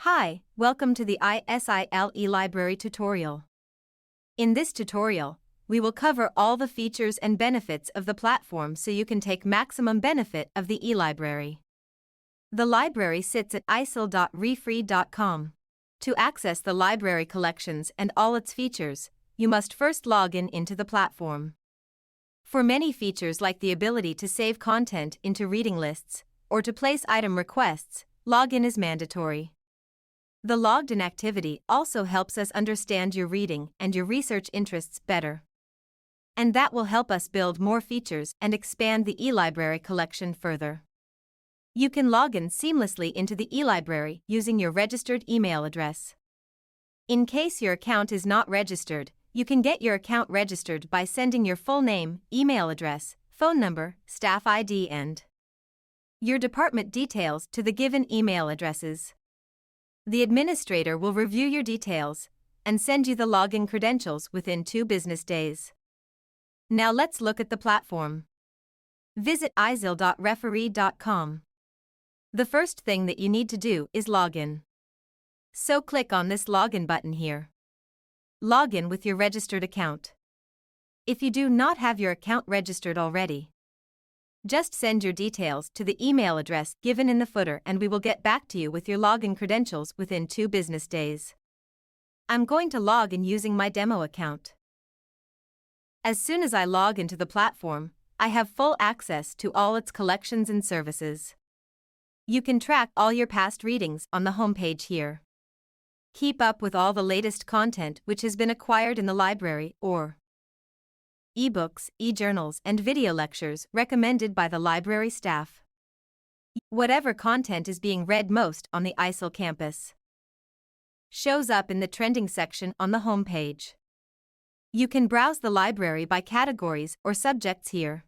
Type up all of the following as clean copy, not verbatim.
Hi, welcome to the ISIL eLibrary tutorial. In this tutorial, we will cover all the features and benefits of the platform so you can take maximum benefit of the eLibrary. The library sits at isil.refread.com. To access the library collections and all its features, you must first log into the platform. For many features like the ability to save content into reading lists or to place item requests, login is mandatory. The logged-in activity also helps us understand your reading and your research interests better. And that will help us build more features and expand the eLibrary collection further. You can log in seamlessly into the eLibrary using your registered email address. In case your account is not registered, you can get your account registered by sending your full name, email address, phone number, staff ID and your department details to the given email addresses. The administrator will review your details and send you the login credentials within 2 business days. Now let's look at the platform. Visit isil.refread.com. The first thing that you need to do is log in. So click on this login button here. Log in with your registered account. If you do not have your account registered already, just send your details to the email address given in the footer and we will get back to you with your login credentials within 2 business days. I'm going to log in using my demo account. As soon as I log into the platform, I have full access to all its collections and services. You can track all your past readings on the homepage here. Keep up with all the latest content which has been acquired in the library or ebooks, e-journals, and video lectures recommended by the library staff. Whatever content is being read most on the ISIL campus shows up in the trending section on the home page. You can browse the library by categories or subjects here.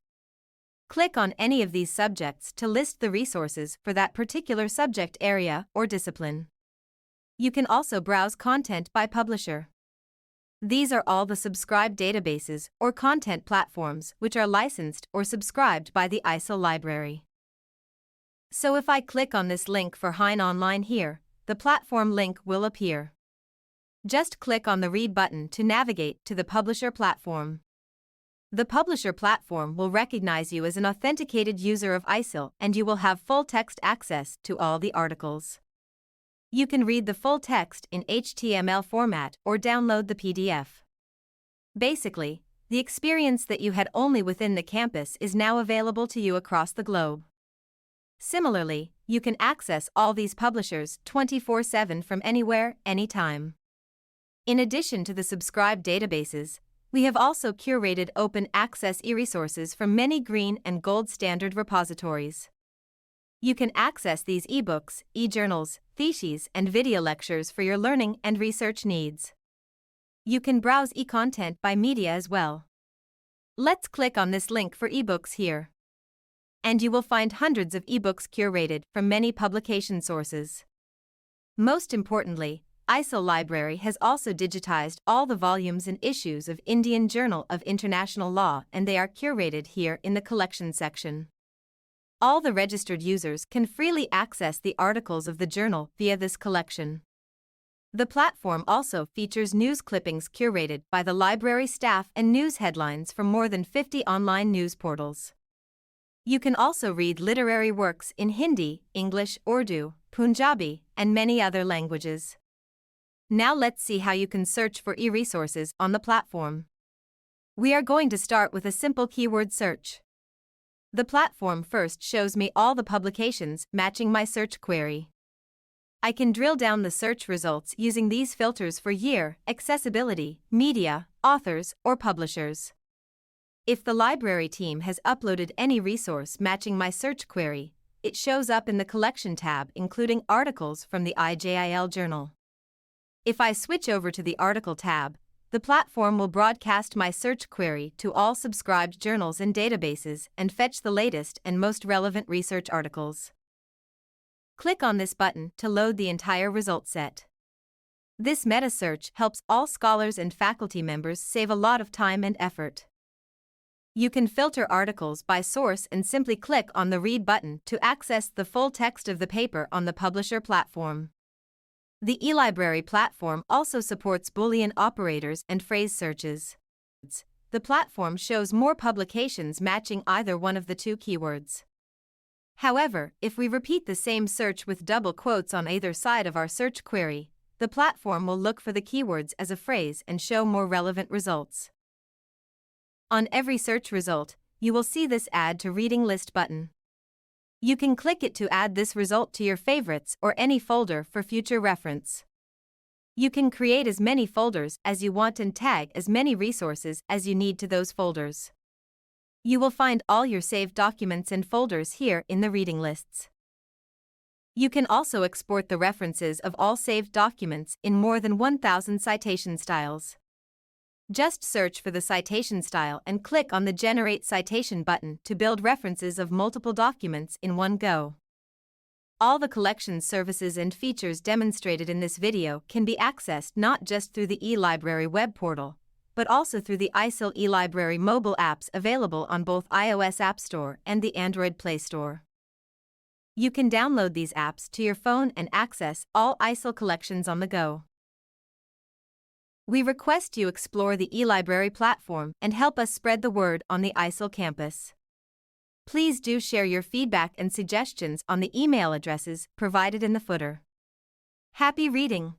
Click on any of these subjects to list the resources for that particular subject area or discipline. You can also browse content by publisher. These are all the subscribed databases or content platforms which are licensed or subscribed by the ISIL library. So if I click on this link for Hein Online here, the platform link will appear. Just click on the Read button to navigate to the publisher platform. The publisher platform will recognize you as an authenticated user of ISIL and you will have full text access to all the articles. You can read the full text in HTML format or download the PDF. Basically, the experience that you had only within the campus is now available to you across the globe. Similarly, you can access all these publishers 24/7 from anywhere, anytime. In addition to the subscribed databases, we have also curated open access eResources from many green and gold standard repositories. You can access these ebooks, e-journals, theses, and video lectures for your learning and research needs. You can browse e-content by media as well. Let's click on this link for ebooks here. And you will find hundreds of ebooks curated from many publication sources. Most importantly, ISIL Library has also digitized all the volumes and issues of Indian Journal of International Law and they are curated here in the collection section. All the registered users can freely access the articles of the journal via this collection. The platform also features news clippings curated by the library staff and news headlines from more than 50 online news portals. You can also read literary works in Hindi, English, Urdu, Punjabi, and many other languages. Now let's see how you can search for eResources on the platform. We are going to start with a simple keyword search. The platform first shows me all the publications matching my search query. I can drill down the search results using these filters for year, accessibility, media, authors, or publishers. If the library team has uploaded any resource matching my search query, it shows up in the collection tab including articles from the IJIL journal. If I switch over to the article tab, the platform will broadcast my search query to all subscribed journals and databases and fetch the latest and most relevant research articles. Click on this button to load the entire result set. This meta search helps all scholars and faculty members save a lot of time and effort. You can filter articles by source and simply click on the Read button to access the full text of the paper on the publisher platform. The eLibrary platform also supports Boolean operators and phrase searches. The platform shows more publications matching either one of the two keywords. However, if we repeat the same search with double quotes on either side of our search query, the platform will look for the keywords as a phrase and show more relevant results. On every search result, you will see this Add to Reading List button. You can click it to add this result to your favorites or any folder for future reference. You can create as many folders as you want and tag as many resources as you need to those folders. You will find all your saved documents and folders here in the reading lists. You can also export the references of all saved documents in more than 1,000 citation styles. Just search for the citation style and click on the Generate Citation button to build references of multiple documents in one go. All the collection services and features demonstrated in this video can be accessed not just through the eLibrary web portal, but also through the ISIL eLibrary mobile apps available on both iOS App Store and the Android Play Store. You can download these apps to your phone and access all ISIL collections on the go. We request you explore the eLibrary platform and help us spread the word on the ISIL campus. Please do share your feedback and suggestions on the email addresses provided in the footer. Happy reading!